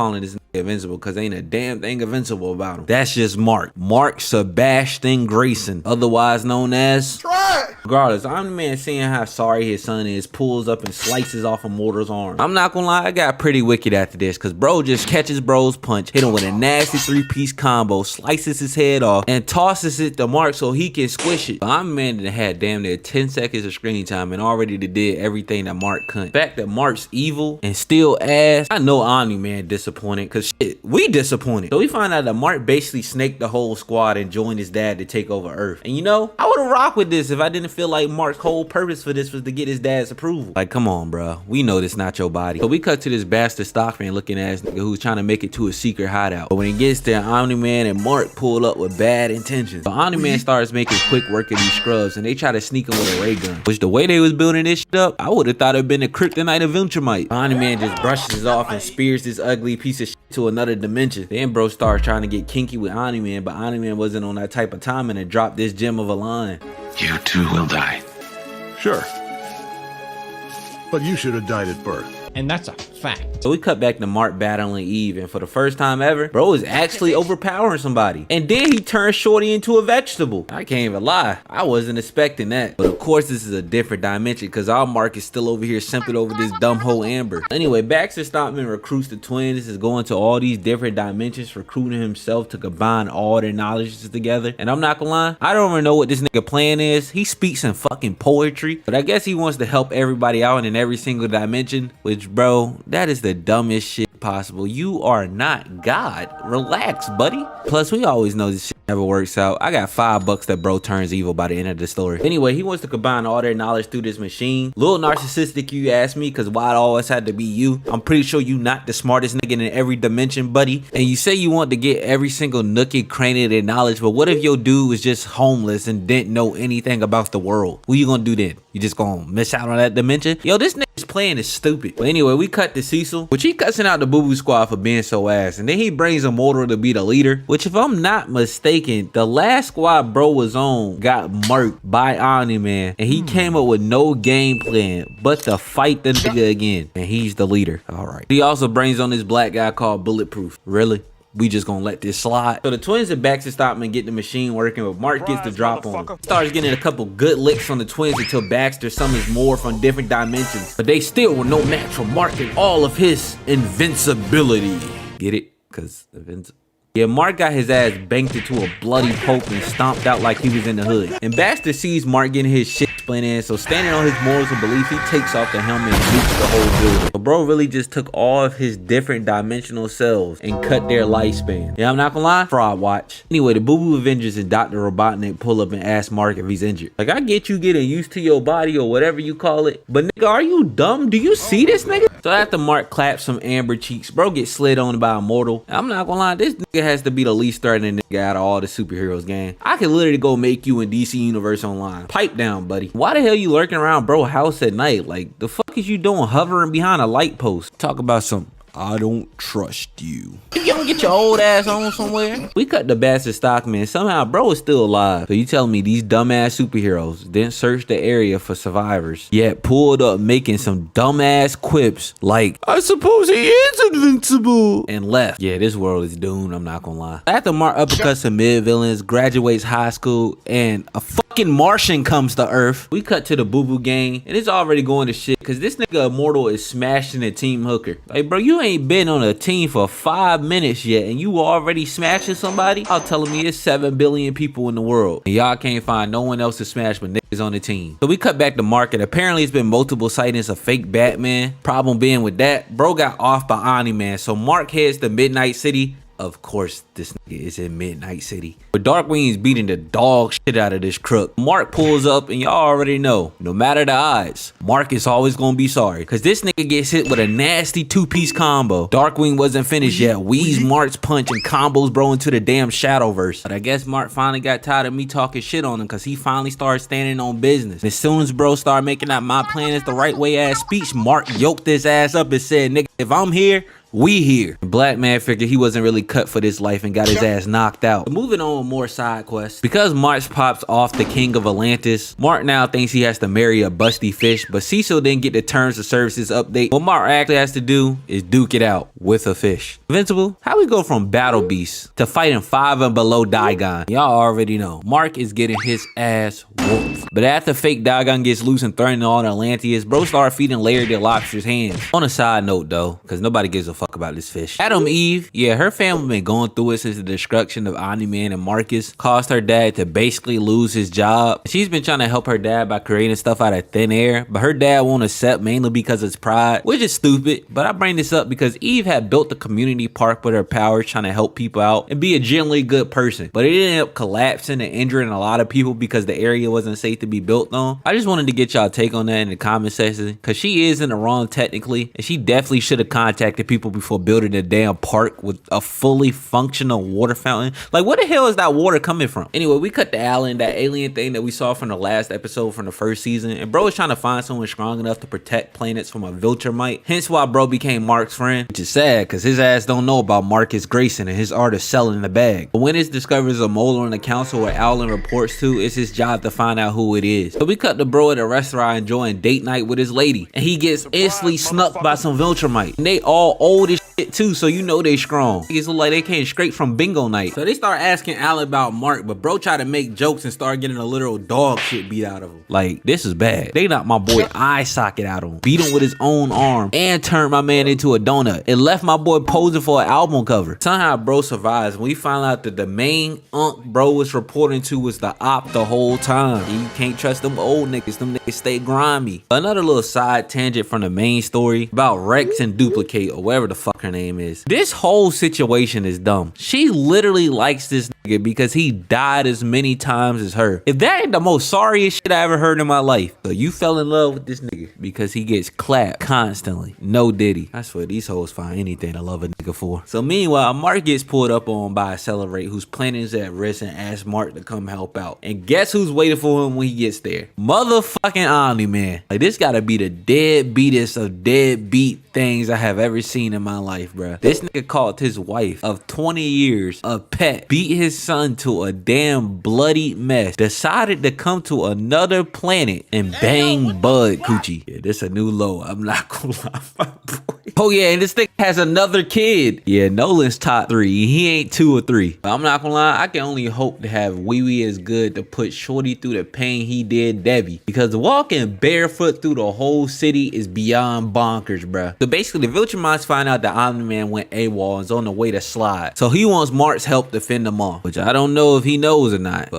calling this nigga Invincible because ain't a damn thing invincible about him. That's just Mark. Mark Sebastian Grayson, otherwise known as... Try! Regardless, Omni-Man, seeing how sorry his son is, pulls up and slices off of Mortal's arm. I'm not gonna lie, I got pretty wicked after this because bro just catches bro's punch, hit him with a nasty 3-piece combo, slices his head off, and tosses it to Mark so he can squish it. Omni-Man done had damn near 10 seconds of screen time and already did everything that Mark couldn't. The fact that Mark's evil and still ass, I know Omni-Man disappointed because shit, we disappointed. So we find out that Mark basically snaked the whole squad and joined his dad to take over Earth. And you know, I would've rocked with this if I didn't feel like Mark's whole purpose for this was to get his dad's approval. Like, come on, bro. We know this not your body. So we cut to this bastard Stockman looking ass nigga who's trying to make it to a secret hideout. But when he gets there, Omni-Man and Mark pull up with bad intentions. So Omni-Man starts making quick work of these scrubs and they try to sneak him with a ray gun. Which the way they was building this shit up, I would've thought it'd been a kryptonite of Venturemite. Omni-Man just brushes off and spears this ugly piece of shit to another dimension. Then bro starts trying to get kinky with Omni-Man, but Omni-Man wasn't on that type of timing and dropped this gem of a line. You too will die. Sure. But you should have died at birth. And that's a fact. So we cut back to Mark battling Eve, and for the first time ever, bro is actually overpowering somebody. And then he turns Shorty into a vegetable. I can't even lie, I wasn't expecting that. But of course this is a different dimension because our Mark is still over here simping over this dumb hoe Amber. Anyway, Baxter Stockman recruits the twins, is going to all these different dimensions, recruiting himself to combine all their knowledges together. And I'm not gonna lie, I don't even know what this nigga plan is. He speaks in fucking poetry, but I guess he wants to help everybody out in every single dimension, which bro, that is the dumbest shit possible. You are not God. Relax, buddy. Plus, we always know this shit never works out. I got $5 that bro turns evil by the end of the story. Anyway, he wants to combine all their knowledge through this machine. Little narcissistic, you ask me, because why it always had to be you? I'm pretty sure you not the smartest nigga in every dimension, buddy. And you say you want to get every single nook and cranny of their knowledge, but what if your dude was just homeless and didn't know anything about the world? What you gonna do then? You just gonna miss out on that dimension? Yo, this nigga's plan is stupid. But anyway, we cut to Cecil, which he cussing out the Boo Boo Squad for being so ass. And then he brings Immortal to be the leader, which if I'm not mistaken, the last squad bro was on got murked by Omni-Man. And he came up with no game plan but to fight the nigga again. And he's the leader. All right. He also brings on this black guy called Bulletproof. Really? We just gonna let this slide. So the twins and Baxter Stockman get the machine working, but Mark gets the drop on him. Starts getting a couple good licks on the twins until Baxter summons more from different dimensions. But they still were no match for Mark and all of his invincibility. Get it? Cause yeah, Mark got his ass banked into a bloody pulp and stomped out like he was in the hood. And Baxter sees Mark getting his shit split in, so standing on his morals and belief, he takes off the helmet and nukes the whole building. So bro really just took all of his different dimensional cells and cut their lifespan. Yeah, I'm not gonna lie, fraud watch. Anyway, the Boo Boo Avengers and Dr. Robotnik pull up and ask Mark if he's injured. Like, I get you getting used to your body or whatever you call it, but nigga, are you dumb? Do you see this nigga? So after Mark claps some Amber cheeks, bro gets slid on by Immortal. I'm not gonna lie, this nigga has to be the least threatening nigga out of all the superheroes gang. I could literally go make you in DC Universe Online. Pipe down, buddy. Why the hell you lurking around bro house at night? Like, the fuck is you doing hovering behind a light post? Talk about some I don't trust you. You don't get your old ass on somewhere. We cut the bastard Stockman. Somehow bro is still alive. So you telling me these dumbass superheroes didn't search the area for survivors, yet pulled up making some dumbass quips like, I suppose he is invincible, and left. Yeah, this world is doomed, I'm not gonna lie. After Mark uppercuts some mid villains, graduates high school, and a fucking Martian comes to Earth, we cut to the Boo Boo gang, and it's already going to shit because this nigga Immortal is smashing a Team Hooker. Like, bro, you ain't been on a team for 5 minutes yet and you already smashing somebody? Y'all telling me it's 7 billion people in the world and y'all can't find no one else to smash but niggas on the team. So we cut back to Mark, and apparently it's been multiple sightings of fake Batman. Problem being with that, bro got off by Omni-Man, so Mark heads to Midnight City. Of course, this nigga is in Midnight City. But Darkwing's beating the dog shit out of this crook. Mark pulls up, and y'all already know, no matter the odds, Mark is always gonna be sorry. Cause this nigga gets hit with a nasty 2-piece combo. Darkwing wasn't finished yet. Weeze Mark's punch and combos bro into the damn Shadowverse. But I guess Mark finally got tired of me talking shit on him, cause he finally started standing on business. And as soon as bro started making out my plan is the right way ass speech, Mark yoked his ass up and said, nigga, if I'm here, We here. The black man figured he wasn't really cut for this life and got his ass knocked out. But moving on with more side quests. Because March pops off the king of Atlantis, Mark now thinks he has to marry a busty fish, but Cecil didn't get the terms of services update. What Mark actually has to do is duke it out with a fish. Invincible, how we go from battle beast to fighting 5 and below Dagon? Y'all already know. Mark is getting his ass whooped. But after fake Dagon gets loose and threatening all the Atlanteans, bro start feeding Larry the lobster's hands. On a side note though, because nobody gives a fuck about this fish. Adam Eve, yeah, her family been going through it since the destruction of Omni-Man and Marcus caused her dad to basically lose his job. She's been trying to help her dad by creating stuff out of thin air, but her dad won't accept mainly because it's pride, which is stupid. But I bring this up because Eve had built the community park with her powers, trying to help people out and be a genuinely good person, but it ended up collapsing and injuring a lot of people because the area wasn't safe to be built on. I just wanted to get y'all take on that in the comment section, because she is in the wrong technically, and she definitely should have contacted people before building a damn park with a fully functional water fountain. Like, where the hell is that water coming from? Anyway, we cut to Alan, that alien thing that we saw from the last episode from the first season, and bro is trying to find someone strong enough to protect planets from a Viltrumite, hence why bro became Mark's friend, which is sad because his ass don't know about Marcus Grayson and his art is selling in the bag. But when it discovers a mole on the council where Alan reports to, it's his job to find out who it is. So we cut the bro at a restaurant enjoying date night with his lady, and he gets instantly snuck by some Viltrumite, and they all old as shit too, so you know they strong. Niggas look like they came straight from bingo night. So they start asking Alan about Mark, but bro try to make jokes and start getting a literal dog shit beat out of him. Like, this is bad. They knocked my boy eye socket out of him, beat him with his own arm, and turned my man into a donut. It left my boy posing for an album cover. Somehow bro survives. When we find out that the main bro was reporting to was the op the whole time. You can't trust them old niggas. Them niggas stay grimy. Another little side tangent from the main story about Rex and Duplicate, or whatever the fuck her name is. This whole situation is dumb. She literally likes this nigga because he died as many times as her. If that ain't the most sorriest shit I ever heard in my life. So you fell in love with this nigga because he gets clapped constantly. No diddy. I swear these hoes find anything to love a nigga for. So meanwhile, Mark gets pulled up on by Accelerate, whose planet is at risk, and asks Mark to come help out. And guess who's waiting for him when he gets there? Motherfucking Omni-Man. Like, this gotta be the deadbeatest of deadbeat things I have ever seen in my life, bruh. This nigga called his wife of 20 years a pet, beat his son to a damn bloody mess, decided to come to another planet and bang Bud Coochie. Yeah, this a new low. I'm not gonna lie, my boy. Oh yeah, and this thing has another kid. Yeah, Nolan's top 3. He ain't 2 or 3. But I'm not gonna lie, I can only hope to have Wee Wee as good to put Shorty through the pain he did Debbie. Because walking barefoot through the whole city is beyond bonkers, bruh. So basically, the Viltrumites find out that Omni-Man went AWOL and is on the way to slide. So he wants Mark's help to fend them off, which I don't know if he knows or not.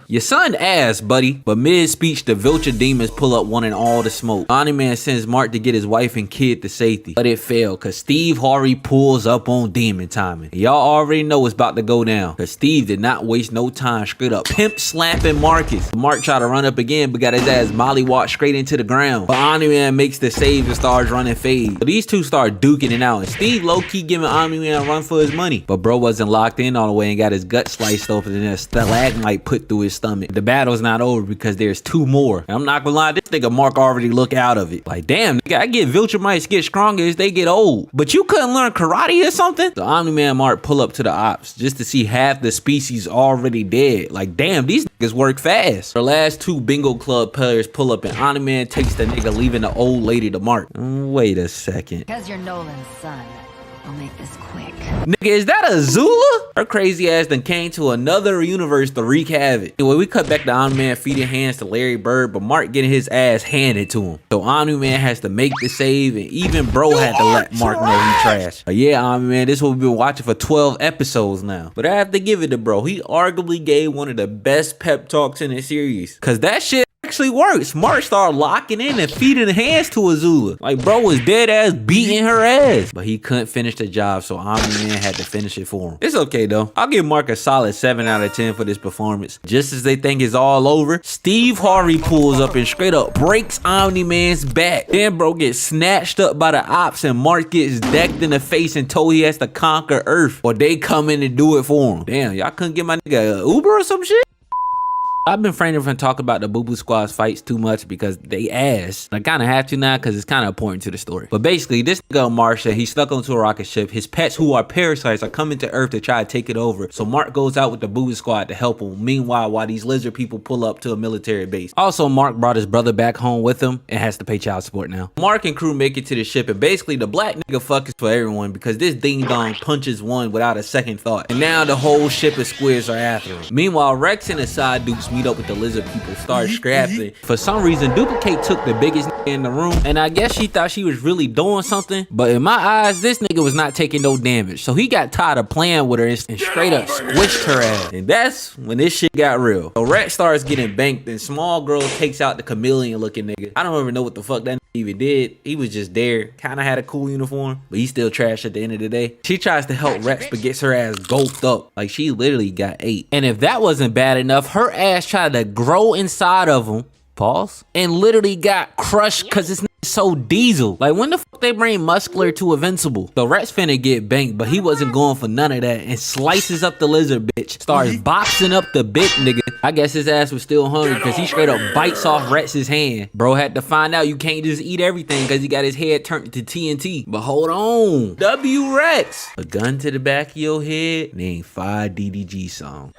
Your son ass, buddy. But mid-speech, the Viltra demons pull up wanting all the smoke. Omni-Man sends Mark to get his wife and kid to safety, but it failed because Steve Harvey pulls up on demon timing. Y'all already know what's about to go down because Steve did not waste no time, straight up pimp slapping Marcus. Mark tried to run up again but got his ass mollywalked straight into the ground. But Omni-Man makes the save and starts running fade. So these two start duking it out, and Steve low-key giving Omni-Man a run for his money. But bro wasn't locked in all the way and got his gut sliced open and then a stalagmite put through his stomach. The battle's not over because there's 2 more. And I'm not gonna lie, this nigga Mark already look out of it. Like, damn, nigga, I get Viltrumites get stronger as they get old, but you couldn't learn karate or something? The Omni-Man Mark pull up to the ops just to see half the species already dead. Like, damn, these niggas work fast. The last 2 bingo club players pull up and Omni-Man takes the nigga, leaving the old lady to Mark. Wait a second. Because you're Nolan's son, I'll make this quick. Nigga, is that Azula? Her crazy ass done came to another universe to wreak havoc. Anyway, we cut back to Omni-Man feeding hands to Larry Bird, but Mark getting his ass handed to him. So Omni-Man has to make the save, and even bro had to let Mark know he trash. But yeah, Omni-Man, this is what we've been watching for 12 episodes now. But I have to give it to bro. He arguably gave one of the best pep talks in the series. Cause that shit actually works. Mark started locking in and feeding hands to Azula. Like, bro was dead ass beating her ass. But he couldn't finish the job, so Omni-Man had to finish it for him. It's okay though. I'll give Mark a solid 7 out of 10 for this performance. Just as they think it's all over, Steve Harvey pulls up and straight up breaks Omni-Man's back. Then bro gets snatched up by the ops and Mark gets decked in the face and told he has to conquer Earth, or they come in and do it for him. Damn, y'all couldn't get my nigga a Uber or some shit? I've been refraining from talking about the Boo Boo Squad's fights too much because they ass. I kind of have to now because it's kind of important to the story. But basically, this nigga Marsha, he's stuck onto a rocket ship. His pets, who are parasites, are coming to Earth to try to take it over. So Mark goes out with the Boo Boo Squad to help him. Meanwhile, while these lizard people pull up to a military base. Also, Mark brought his brother back home with him and has to pay child support now. Mark and crew make it to the ship, and basically the black nigga fuck is for everyone because this ding dong punches one without a second thought. And now the whole ship of squids are after him. Meanwhile, Rex and his side dupes meet up with the lizard people, start scrapping. For some reason, Duplicate took the biggest nigga in the room, and I guess she thought she was really doing something. But in my eyes, this nigga was not taking no damage. So he got tired of playing with her and straight up squished her ass. And that's when this shit got real. So Rex starts getting banked, and Small Girl takes out the chameleon looking nigga. I don't even know what the fuck that even did. He was just there, kind of had a cool uniform, but he still trash at the end of the day. She tries to help Rex, but gets her ass gulped up. Like, she literally got ate. And if that wasn't bad enough, her ass tried to grow inside of him, pause, and literally got crushed because it's so diesel. Like, when the fuck they bring Muscular to Invincible? So Rex finna get banked, but he wasn't going for none of that and slices up the lizard bitch, starts boxing up the big nigga. I guess his ass was still hungry because he straight up bites off Rex's hand. Bro had to find out you can't just eat everything because he got his head turned to TNT. But hold on, W Rex, a gun to the back of your head, name 5 DDG song.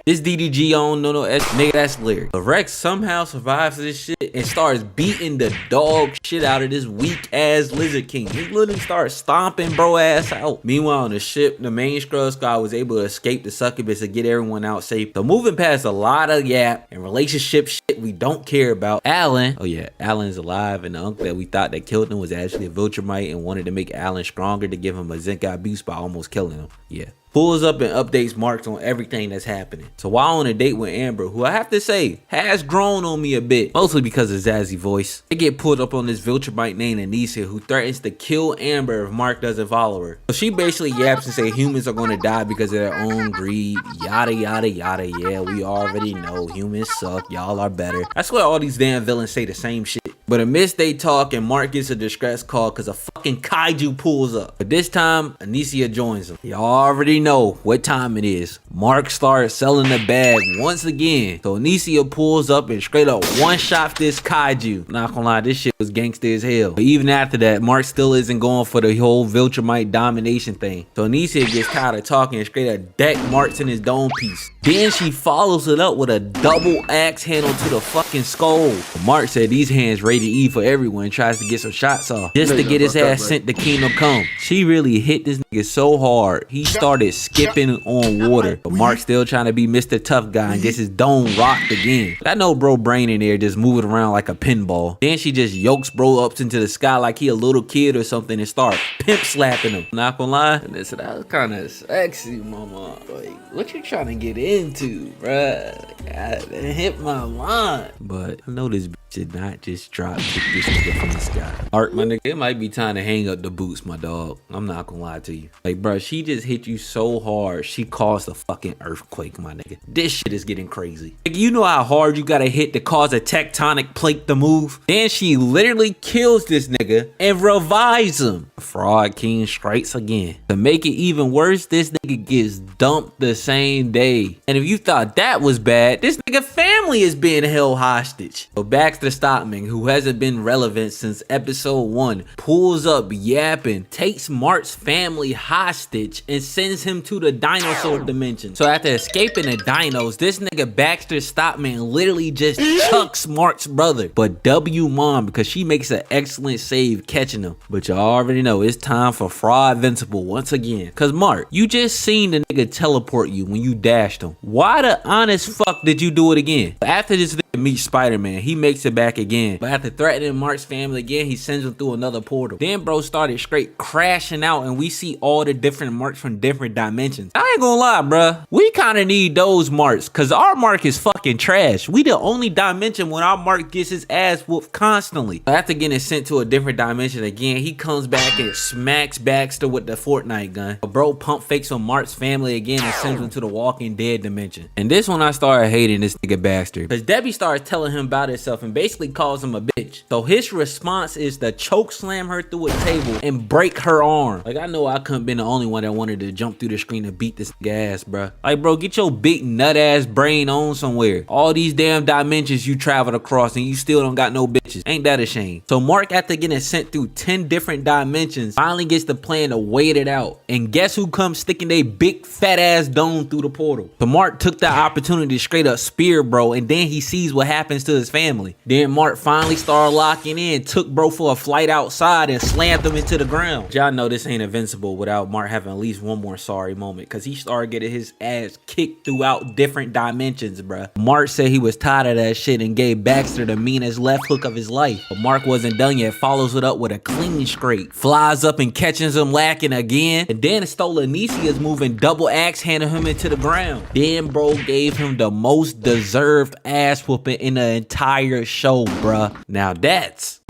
This DDG on no nigga, that's lyric. But Rex somehow survives this shit and starts beating the dog shit out of this weak ass lizard king. He literally starts stomping bro ass out. Meanwhile on the ship, the main Scrub Squad was able to escape the succubus and get everyone out safe. So moving past a lot of yap and relationship shit we don't care about, Alan, oh yeah, Alan's alive, and the uncle that we thought that killed him was actually a Viltrumite and wanted to make Alan stronger to give him a Zenkai boost by almost killing him. Yeah. Pulls up and updates Marks on everything that's happening. So while on a date with Amber, who I have to say has grown on me a bit, mostly because of Zazzy voice, they get pulled up on this Viltrumite named Anicia who threatens to kill Amber if Mark doesn't follow her. So she basically yaps and say humans are going to die because of their own greed, yada yada yada. Yeah, we already know humans suck, y'all are better. I swear all these damn villains say the same shit. But amidst they talk, and Mark gets a distress call because a fucking kaiju pulls up. But this time, Anicia joins him. Y'all already know what time it is. Mark starts selling the bag once again. So Anicia pulls up and straight up one-shot this kaiju. Not gonna lie, this shit was gangster as hell. But even after that, Mark still isn't going for the whole Viltrumite domination thing. So Anicia gets tired of talking and straight up deck Marks in his dome piece. Then she follows it up with a double axe handle to the fucking skull. Mark said these hands rated E for everyone, tries to get some shots off just to get his ass sent to Kingdom Come. She really hit this nigga so hard he started skipping on water. But Mark's still trying to be Mr. Tough Guy and gets his dome rocked again. But I know bro brain in there just moving around like a pinball. Then she just yokes bro up into the sky like he a little kid or something and start pimp slapping him. Not gonna lie, listen, that was kind of sexy, mama. Like, what you trying to get into, bruh? God, it hit my mind. But I know this bitch did not just drop this nigga from the sky. Art, my nigga, it might be time to hang up the boots, my dog. I'm not gonna lie to you. Like, bruh, she just hit you so hard, she caused a fucking earthquake, my nigga. This shit is getting crazy. Like, you know how hard you gotta hit to cause a tectonic plate to move? Then she literally kills this nigga and revives him. Fraud King strikes again. To make it even worse, this nigga gets dumped the same day. And if you thought that was bad, this nigga family is being held hostage. So Baxter Stockman, who hasn't been relevant since episode 1, pulls up yapping, takes Mark's family hostage, and sends him to the dinosaur dimension. So after escaping the dinos, this nigga Baxter Stockman literally just chucks Mark's brother. But W Mom, because she makes an excellent save catching him. But you already know it's time for Fraud Invincible once again. Cause Mark, you just seen the nigga teleport you when you dashed him. Why the honest fuck did you do it again? After this nigga meets Spider-Man, he makes it back again. But after threatening Mark's family again, he sends him through another portal. Then bro started straight crashing out and we see all the different Marks from different dimensions. I ain't gonna lie, bruh. We kinda need those Marks cause our Mark is fucking trash. We the only dimension when our Mark gets his ass whooped constantly. But after getting sent to a different dimension again, he comes back and smacks Baxter with the Fortnite gun. But bro pump fakes on Mark's family again and sends him to the Walking Dead dimension. And this one I started hating this nigga Baxter. Cause Debbie started starts telling him about himself and basically calls him a bitch. So his response is to choke slam her through a table and break her arm. Like, I know I couldn't been the only one that wanted to jump through the screen and beat this ass, bruh. Like, bro, get your big nut ass brain on somewhere. All these damn dimensions you traveled across and you still don't got no bitches. Ain't that a shame? So Mark, after getting sent through 10 different dimensions, finally gets the plan to wait it out. And guess who comes sticking their big fat ass dome through the portal? So Mark took that opportunity to straight up spear bro, and then he sees what happens to his family. Then Mark finally started locking in, took bro for a flight outside and slammed him into the ground. Y'all know this ain't Invincible without Mark having at least one more sorry moment, because he started getting his ass kicked throughout different dimensions, bruh. Mark said he was tired of that shit and gave Baxter the meanest left hook of his life. But Mark wasn't done yet, follows it up with a clean scrape, flies up and catches him lacking again, and then Stolanisia's moving double axe handing him into the ground. Then bro gave him the most deserved ass whooping in the entire show, bruh. Now that's